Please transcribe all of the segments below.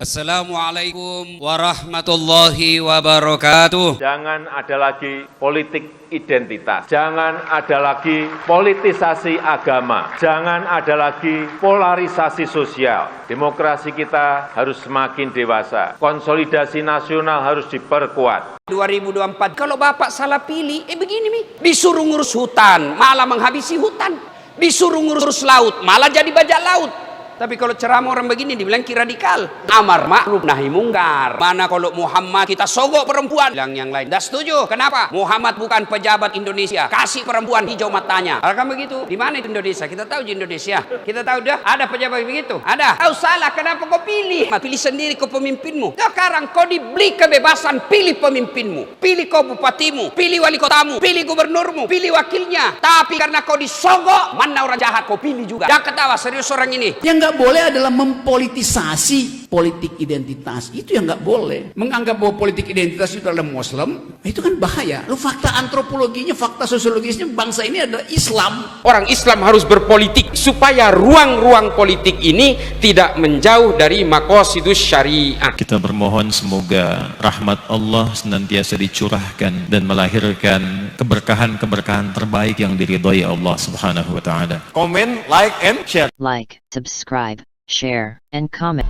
Assalamualaikum warahmatullahi wabarakatuh. Jangan ada lagi politik identitas. Jangan ada lagi politisasi agama. Jangan ada lagi polarisasi sosial. Demokrasi kita harus semakin dewasa. Konsolidasi nasional harus diperkuat. 2024 kalau Bapak salah pilih, begini nih. Disuruh ngurus hutan, malah menghabisi hutan. Disuruh ngurus laut, malah jadi bajak laut. Tapi kalau ceramah orang begini dibilang radikal. Amar ma'ruf nahi mungkar. Mana kalau Muhammad kita sogok perempuan, bilang yang lain. Dah setuju. Kenapa? Muhammad bukan pejabat Indonesia. Kasih perempuan hijau matanya. Kalau kan begitu, di mana itu Indonesia? Kita tahu di Indonesia. Kita tahu dah ada pejabat begitu. Ada. Tahu salah, kenapa kau pilih? Pilih sendiri kau pemimpinmu. Sekarang kau diberi kebebasan pilih pemimpinmu. Pilih kau bupatimu, pilih wali kotamu, pilih gubernurmu, pilih wakilnya. Tapi karena kau disogok, mana orang jahat kau pilih juga. Jangan ketawa, serius orang ini. Yang nggak boleh adalah mempolitisasi politik identitas. Itu yang nggak boleh. Menganggap bahwa politik identitas itu adalah Muslim, itu kan bahaya. Lu fakta antropologinya, fakta sosiologisnya, bangsa ini adalah Islam. Orang Islam harus berpolitik supaya ruang-ruang politik ini tidak menjauh dari maqasidus syariah. Kita bermohon semoga rahmat Allah senantiasa dicurahkan dan melahirkan keberkahan-keberkahan terbaik yang diridhai Allah Subhanahu wa taala. Komen, like, and share. Like, subscribe, share, and comment.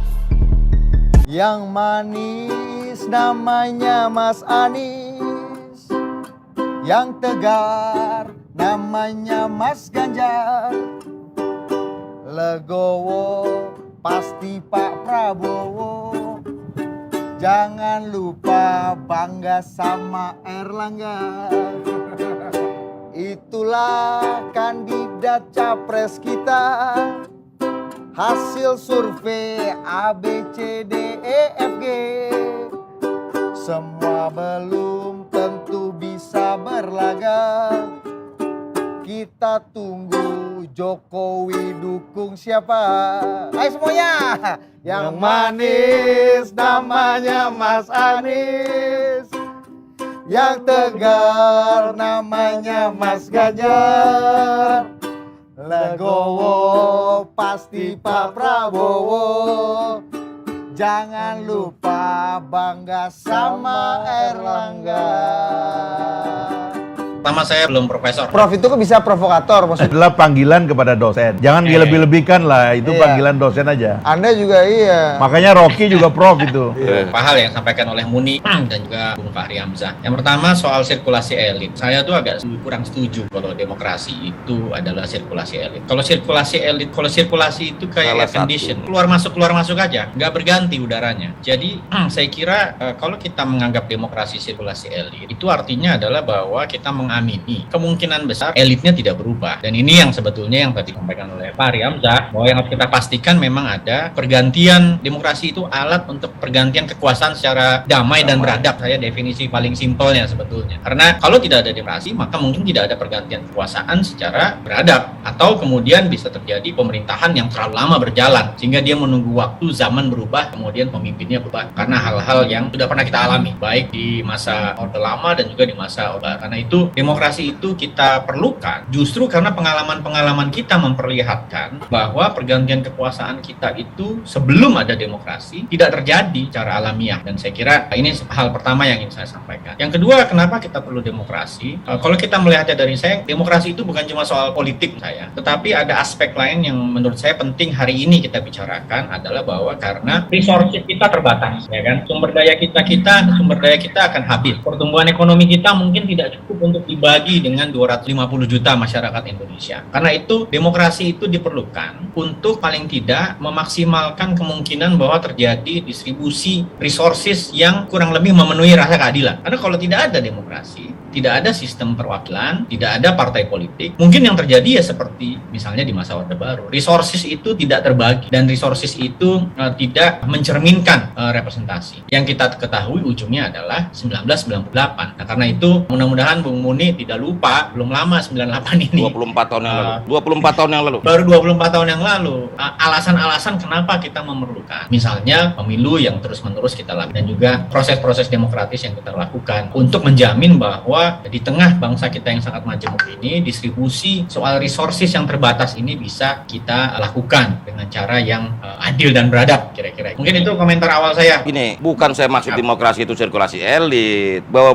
Yang manis namanya Mas Anies, yang tegar namanya Mas Ganjar, legowo pasti Pak Prabowo. Jangan lupa bangga sama Erlangga. Itulah kandidat capres kita. Hasil survei A, B, C, D, E, F, G. Semua belum tentu bisa berlaga. Kita tunggu Jokowi dukung siapa? Ayo semuanya. Yang manis namanya Mas Anies, yang tegar namanya Mas Ganjar, legowo pasti Pak Prabowo. Jangan lupa bangga sama Erlangga. Pertama, saya belum profesor. Prof itu kok bisa provokator maksudnya? Adalah panggilan kepada dosen. Jangan dilebih-lebihkan lah, itu panggilan dosen aja. Anda juga iya. Makanya Rocky juga prof itu. Pak hal yang disampaikan oleh Muni dan juga Bung Fahri Hamzah. Yang pertama soal sirkulasi elit. Saya tuh agak kurang setuju kalau demokrasi itu adalah sirkulasi elit. Kalau sirkulasi itu kayak air condition. Keluar masuk aja, nggak berganti udaranya. Jadi saya kira kalau kita menganggap demokrasi sirkulasi elit, itu artinya adalah bahwa kita mengamini kemungkinan besar elitnya tidak berubah. Dan ini yang sebetulnya yang tadi disampaikan oleh Pak Hamzah, bahwa yang harus kita pastikan memang ada pergantian demokrasi itu alat untuk pergantian kekuasaan secara damai dan beradab. Saya definisi paling simpelnya sebetulnya. Karena kalau tidak ada demokrasi, maka mungkin tidak ada pergantian kekuasaan secara beradab. Atau kemudian bisa terjadi pemerintahan yang terlalu lama berjalan, sehingga dia menunggu waktu zaman berubah, kemudian pemimpinnya berubah. Karena hal-hal yang sudah pernah kita alami, baik di masa Orde Lama dan juga di masa Orde Baru. Karena itu demokrasi itu kita perlukan justru karena pengalaman-pengalaman kita memperlihatkan bahwa pergantian kekuasaan kita itu sebelum ada demokrasi tidak terjadi secara alamiah. Dan saya kira ini hal pertama yang ingin saya sampaikan. Yang kedua, kenapa kita perlu demokrasi? Kalau kita melihatnya dari saya, demokrasi itu bukan cuma soal politik saya, tetapi ada aspek lain yang menurut saya penting hari ini kita bicarakan, adalah bahwa karena resources kita terbatas, ya kan? Sumber daya kita akan habis. Pertumbuhan ekonomi kita mungkin tidak cukup untuk dibagi dengan 250 juta masyarakat Indonesia. Karena itu demokrasi itu diperlukan untuk paling tidak memaksimalkan kemungkinan bahwa terjadi distribusi resources yang kurang lebih memenuhi rasa keadilan. Karena kalau tidak ada demokrasi, tidak ada sistem perwakilan, tidak ada partai politik, mungkin yang terjadi ya seperti misalnya di masa Orde Baru. Resources itu tidak terbagi dan resources itu tidak mencerminkan representasi. Yang kita ketahui ujungnya adalah 1998. Nah, karena itu mudah-mudahan Bung Muni Muni tidak lupa, belum lama 98 ini. 24 tahun yang lalu. 24 tahun yang lalu. Baru 24 tahun yang lalu. Alasan-alasan kenapa kita memerlukan. Misalnya pemilu yang terus-menerus kita lakukan dan juga proses-proses demokratis yang kita lakukan untuk menjamin bahwa di tengah bangsa kita yang sangat majemuk ini, distribusi soal resources yang terbatas ini bisa kita lakukan dengan cara yang adil dan beradab kira-kira. Mungkin itu komentar awal saya. Gini, bukan saya maksud demokrasi itu sirkulasi elit, bahwa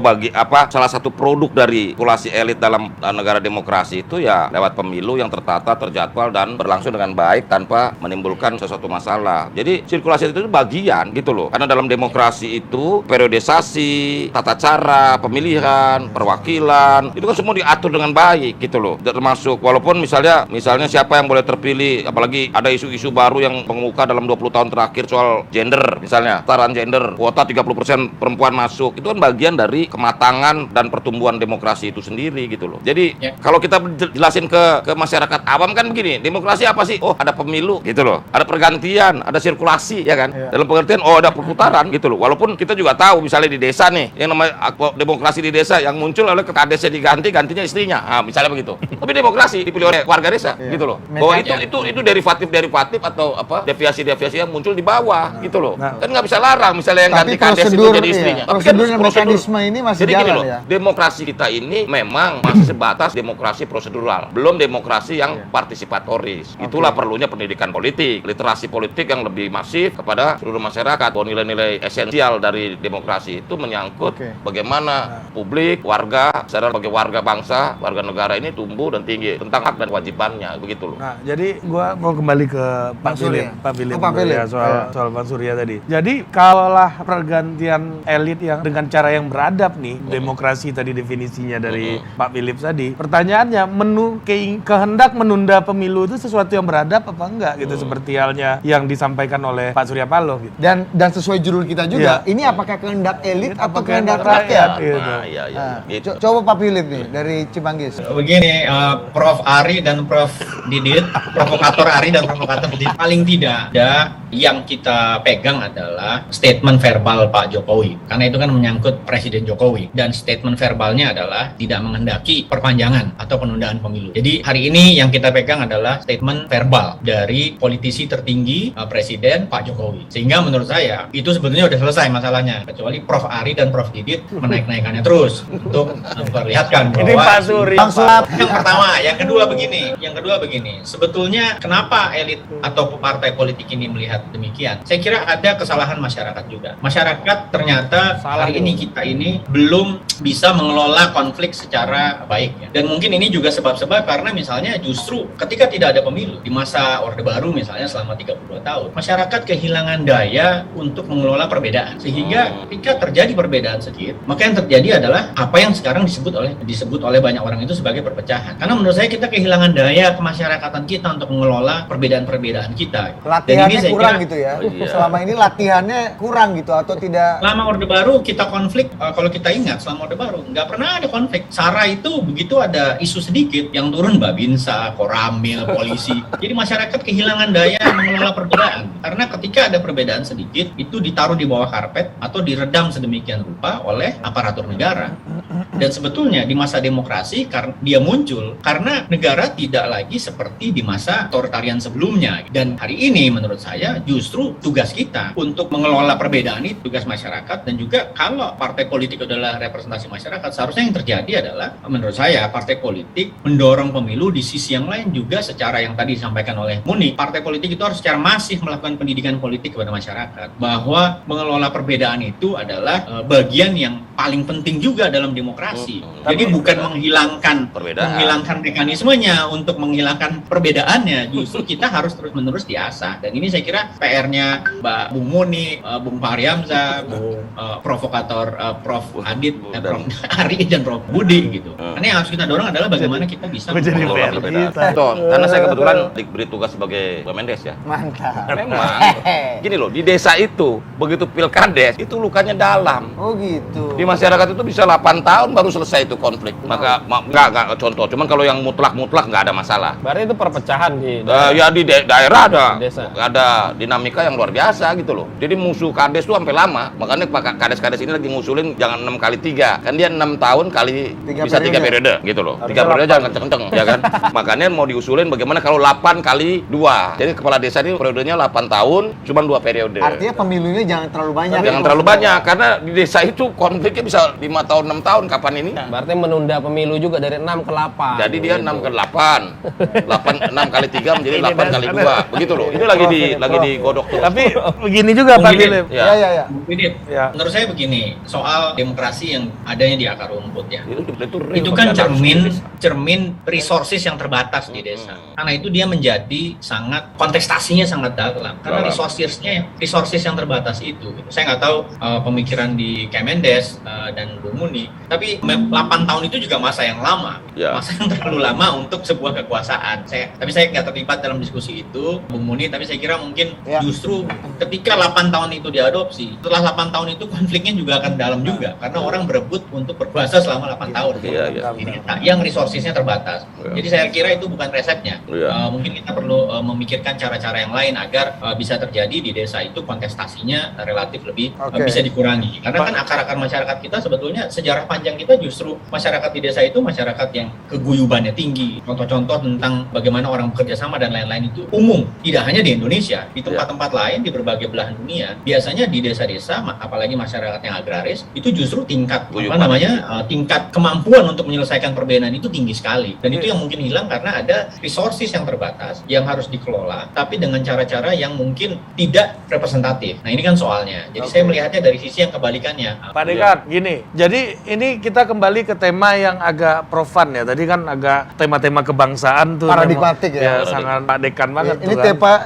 salah satu produk dari sirkulasi elit dalam negara demokrasi itu ya lewat pemilu yang tertata, terjadwal dan berlangsung dengan baik tanpa menimbulkan sesuatu masalah. Jadi sirkulasi itu bagian gitu loh. Karena dalam demokrasi itu periodisasi, tata cara, pemilihan, perwakilan, itu kan semua diatur dengan baik gitu loh. Termasuk walaupun misalnya siapa yang boleh terpilih, apalagi ada isu-isu baru yang mengemuka dalam 20 tahun terakhir soal gender misalnya, kesetaraan gender, kuota 30% perempuan masuk, itu kan bagian dari kematangan dan pertumbuhan demokrasi itu sendiri gitu loh. Jadi kalau kita jelasin ke masyarakat awam kan begini, demokrasi apa sih? Oh, ada pemilu gitu loh, ada pergantian, ada sirkulasi ya kan. Dalam pengertian ada perputaran gitu loh. Walaupun kita juga tahu misalnya di desa nih, yang namanya demokrasi di desa yang muncul oleh kades gantinya istrinya. Misalnya begitu. Tapi demokrasi dipilih oleh warga desa gitu loh. Bahwa itu derivatif atau deviasi yang muncul di bawah gitu loh. Kan nggak bisa larang misalnya yang ganti kades itu jadi istrinya. Tapi kan prosedur dan mekanisme ini masih jadi jalan gini loh, ya. demokrasi kita ini memang masih sebatas demokrasi prosedural, belum demokrasi yang partisipatoris. Itulah perlunya pendidikan politik, literasi politik yang lebih masif kepada seluruh masyarakat. Bahwa nilai-nilai esensial dari demokrasi itu menyangkut bagaimana publik, warga, sebagai warga bangsa, warga negara ini tumbuh dan tinggi tentang hak dan kewajibannya, begitu loh. Nah, jadi gua mau kembali ke Pak Philip ya, soal Bang Surya tadi. Jadi kalaulah pergantian elit yang dengan cara yang beradab nih, demokrasi tadi definisinya dari Pak Philip tadi. Pertanyaannya, kehendak menunda pemilu itu sesuatu yang beradab apa enggak gitu, seperti halnya yang disampaikan oleh Pak Surya Paloh gitu. Dan sesuai judul kita juga, ini apakah kehendak elit atau kehendak rakyat? Gitu. Coba Pak Philip nih dari Cimanggis. Begini, Prof. Ari dan Prof. Didit, provokator Ari dan provokator Didit, paling tidak ada yang kita pegang adalah statement verbal Pak Jokowi, karena itu kan menyangkut Presiden Jokowi, dan statement verbalnya adalah tidak menghendaki perpanjangan atau penundaan pemilu. Jadi hari ini yang kita pegang adalah statement verbal dari politisi tertinggi Presiden Pak Jokowi, sehingga menurut saya itu sebetulnya udah selesai masalahnya, kecuali Prof. Ari dan Prof. Didit menaik-naikannya terus untuk memperlihatkan bahwa ini Pak Surya. Yang pertama, yang kedua begini, sebetulnya kenapa elit atau partai politik ini melihat demikian? Saya kira ada kesalahan masyarakat juga. Masyarakat ternyata hari ini kita ini belum bisa mengelola konflik secara baik ya. Dan mungkin ini juga sebab-sebab karena misalnya justru ketika tidak ada pemilu di masa Orde Baru misalnya selama 32 tahun, masyarakat kehilangan daya untuk mengelola perbedaan. Sehingga ketika terjadi perbedaan sedikit, maka yang terjadi adalah apa yang sekarang disebut oleh banyak orang itu sebagai perpecahan. Karena menurut saya kita kehilangan daya kemasyarakatan kita untuk mengelola perbedaan-perbedaan kita. Latihannya kurang gitu ya. Selama ini latihannya kurang gitu atau tidak? Selama Orde Baru kita konflik, kalau kita ingat selama Orde Baru nggak pernah ada konflik. SARA itu begitu ada isu sedikit yang turun Babinsa, Koramil, polisi. Jadi masyarakat kehilangan daya mengelola perbedaan. Karena ketika ada perbedaan sedikit itu ditaruh di bawah karpet atau diredam sedemikian rupa oleh aparatur negara. Dan sebetulnya di masa demokrasi dia muncul karena negara tidak lagi seperti di masa otoritarian sebelumnya. Dan hari ini menurut saya justru tugas kita untuk mengelola perbedaan itu tugas masyarakat, dan juga kalau partai politik adalah representasi masyarakat, seharusnya yang terjadi adalah menurut saya partai politik mendorong pemilu. Di sisi yang lain juga secara yang tadi disampaikan oleh Muni, partai politik itu harus secara masif melakukan pendidikan politik kepada masyarakat bahwa mengelola perbedaan itu adalah bagian yang paling penting juga dalam demokrasi. Jadi bukan menghilangkan mekanismenya untuk menghilangkan perbedaannya, justru kita harus terus-menerus diasah. Dan ini saya kira PR-nya Bung Muni, Bung Fahri Hamzah, Bung provokator Prof. Adit, Prof. Ari dan Prof. Budi gitu. Karena yang harus kita dorong adalah bagaimana kita bisa mengelola perbedaan. Karena saya kebetulan diberi tugas sebagai Wamendes ya. Mantap. Memang. Gini loh, di desa itu begitu pilkades itu lukanya dalam. Oh gitu. Di masyarakat itu bisa 8 tahun baru selesai itu konflik. Maka enggak contoh. Cuman kalau yang mutlak nggak ada masalah. Berarti itu perpecahan di ya di daerah ada. Desa. Ada dinamika yang luar biasa gitu loh. Jadi musuh Kades tuh sampai lama. Makanya Pak Kades-Kades ini lagi ngusulin jangan 6 kali 3. Kan dia 6 tahun kali bisa 3 periode gitu loh. 3 periode jangan kenceng-kenceng ya kan. Makanya mau diusulin bagaimana kalau 8 kali 2. Jadi kepala desa ini periodenya 8 tahun, cuma 2 periode. Artinya pemilunya jangan terlalu banyak. Jangan terlalu banyak karena di desa itu konfliknya bisa 5 tahun 6 tahun kapan ini. Berarti menunda pemilu juga dari 6 ke 8. Jadi dia 6 ke 8. 6 kali 3 menjadi 8 kali 2. Begitu loh. Ini lagi digodok terus. Tapi begini juga Pak Philip. Ya. Menurut saya begini, soal demokrasi yang adanya di akar rumput ya. Itu kan cermin resources yang terbatas di desa. Karena itu dia menjadi sangat kontestasinya sangat dalam. Karena resources yang terbatas itu. Saya nggak tahu pemikiran di Kemendes dan Bu Muni, tapi 8 tahun itu juga masa yang lama. Masa yang terlalu lama untuk sebuah kekuasaan. Tapi saya nggak terlibat dalam diskusi itu, Bung Muni, tapi saya kira mungkin justru ketika 8 tahun itu diadopsi, setelah 8 tahun itu konfliknya juga akan dalam juga, karena orang berebut untuk berkuasa selama 8 tahun. Yang resourcesnya terbatas. Jadi saya kira itu bukan resepnya. Mungkin kita perlu memikirkan cara-cara yang lain agar bisa terjadi di desa itu kontestasinya relatif lebih bisa dikurangi. Karena kan akar-akar masyarakat kita sebetulnya sejarah panjang kita justru masyarakat di desa itu masyarakat yang keguyubannya tinggi. Contoh-contoh tentang bagaimana orang bekerja sama dan lain-lain itu umum. Tidak hanya di Indonesia, di tempat-tempat lain di berbagai belahan dunia. Biasanya di desa-desa, apalagi masyarakat yang agraris, itu justru tingkat tingkat kemampuan untuk menyelesaikan perbedaan itu tinggi sekali. Dan itu yang mungkin hilang karena ada resources yang terbatas yang harus dikelola, tapi dengan cara-cara yang mungkin tidak representatif. Nah ini kan soalnya. Jadi saya melihatnya dari sisi yang kebalikannya. Pak Dekan, gini. Jadi ini kita kembali ke tema yang agak profan ya. Tadi kan agak tema-tema kebangsaan tuh. Paradigmatik ya. Sangat Pak Dekan banget.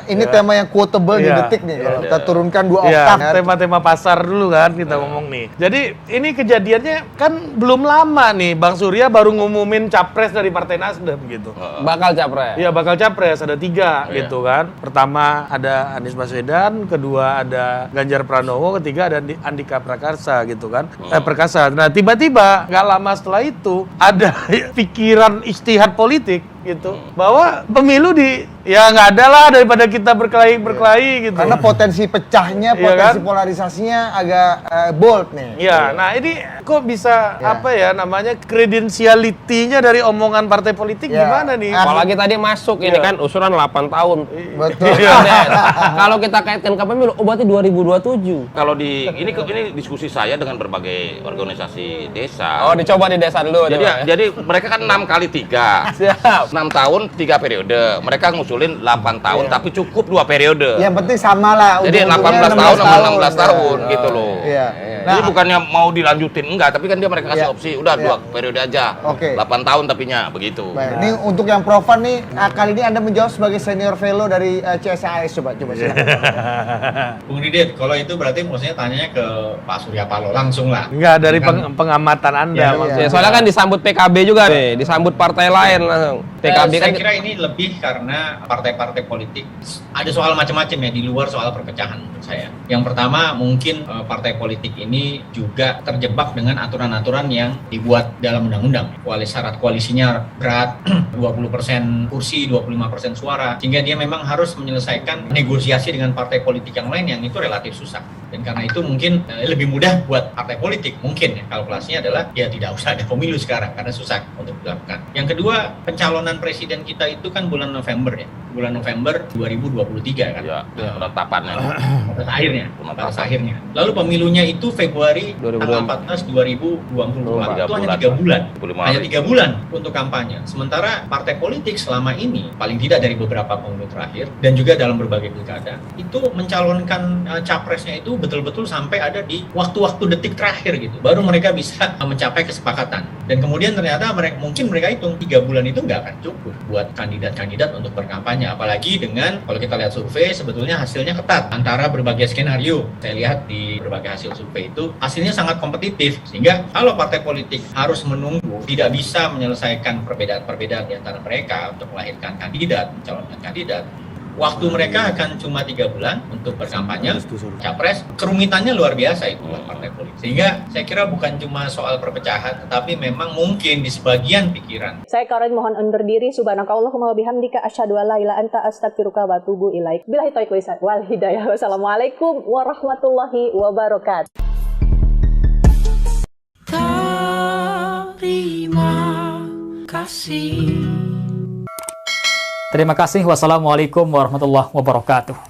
Ini tema yang quotable di detik nih. Kalau kita turunkan 2 oktav. Tema-tema pasar dulu kan kita ngomong nih. Jadi ini kejadiannya kan belum lama nih. Bang Surya baru ngumumin capres dari Partai Nasdem gitu. Bakal capres. Iya, bakal capres. Ada 3 gitu kan. Pertama ada Anies Baswedan, kedua ada Ganjar Pranowo, ketiga ada Andika Prakasa gitu kan. Perkasa. Nah, tiba-tiba nggak lama setelah itu ada pikiran istihad politik gitu bahwa pemilu nggak ada lah daripada kita berkelahi gitu. Karena potensi pecahnya, potensi polarisasinya agak bold nih. Iya, nah ini kok bisa kredensialitinya dari omongan partai politik gimana nih? Apalagi tadi masuk ini kan usulan 8 tahun. Betul. Kalau kita kaitkan ke pemilu, berarti 2027. Kalau ini diskusi saya dengan berbagai organisasi desa. Oh, dicoba di desa dulu. Jadi mereka kan 6 kali 3. Siap. 6 tahun 3 periode. Mereka ngusulin 8 tahun tapi cukup 2 periode. Yang penting sama lah. Jadi 18 tahun sama 16 tahun gitu loh. Jadi bukannya mau dilanjutin enggak, tapi kan mereka kasih opsi udah 2 periode aja. 8 tahun tapinya begitu. Baik, ini untuk yang profan nih, kali ini Anda menjawab sebagai senior fellow dari CSIS, coba silakan. Bung Didit, kalau itu berarti maksudnya tanyanya ke Pak Surya Paloh langsung lah. Enggak, dari pengamatan Anda maksudnya. Soalnya kan disambut PKB juga nih, disambut partai lain langsung. PKB saya kira ini lebih karena partai-partai politik ada soal macam-macam ya di luar soal perpecahan menurut saya. Yang pertama mungkin partai politik ini juga terjebak dengan aturan-aturan yang dibuat dalam undang-undang. Syarat koalisinya berat, 20% kursi, 25% suara, sehingga dia memang harus menyelesaikan negosiasi dengan partai politik yang lain yang itu relatif susah. Dan karena itu mungkin lebih mudah buat partai politik mungkin ya, kalkulasinya adalah tidak usah ada pemilu sekarang karena susah untuk dilakukan. Yang kedua, pencalonan presiden kita itu kan bulan November ya. Bulan November 2023 kan. Ya, penetapannya. Batas akhirnya. Lalu pemilunya itu Februari 14 2024. Itu hanya 3 bulan. Hanya 3 bulan untuk kampanye. Sementara partai politik selama ini paling tidak dari beberapa pemilu terakhir dan juga dalam berbagai pilkada itu mencalonkan capresnya itu betul-betul sampai ada di waktu-waktu detik terakhir gitu. Baru mereka bisa mencapai kesepakatan. Dan kemudian ternyata mungkin mereka hitung 3 bulan itu nggak akan cukup buat kandidat-kandidat untuk berkampanye. Apalagi dengan kalau kita lihat survei sebetulnya hasilnya ketat antara berbagai skenario. Saya lihat di berbagai hasil survei itu hasilnya sangat kompetitif. Sehingga kalau partai politik harus menunggu, tidak bisa menyelesaikan perbedaan-perbedaan di antara mereka untuk melahirkan kandidat, mencalonkan kandidat, Waktu mereka akan cuma 3 bulan untuk berkampanye capres. Kerumitannya luar biasa itu buat partai politik. Sehingga saya kira bukan cuma soal perpecahan, tetapi memang mungkin di sebagian pikiran. Saya Karen mohon undur diri. Subhanakallahumma wa bihamdika asyhadu an la ilaha illa anta astaghfiruka wa atubu ilaik. Billahi taufiq wal hidayah. Wassalamualaikum warahmatullahi wabarakatuh. Terima kasih. Wassalamualaikum warahmatullahi wabarakatuh.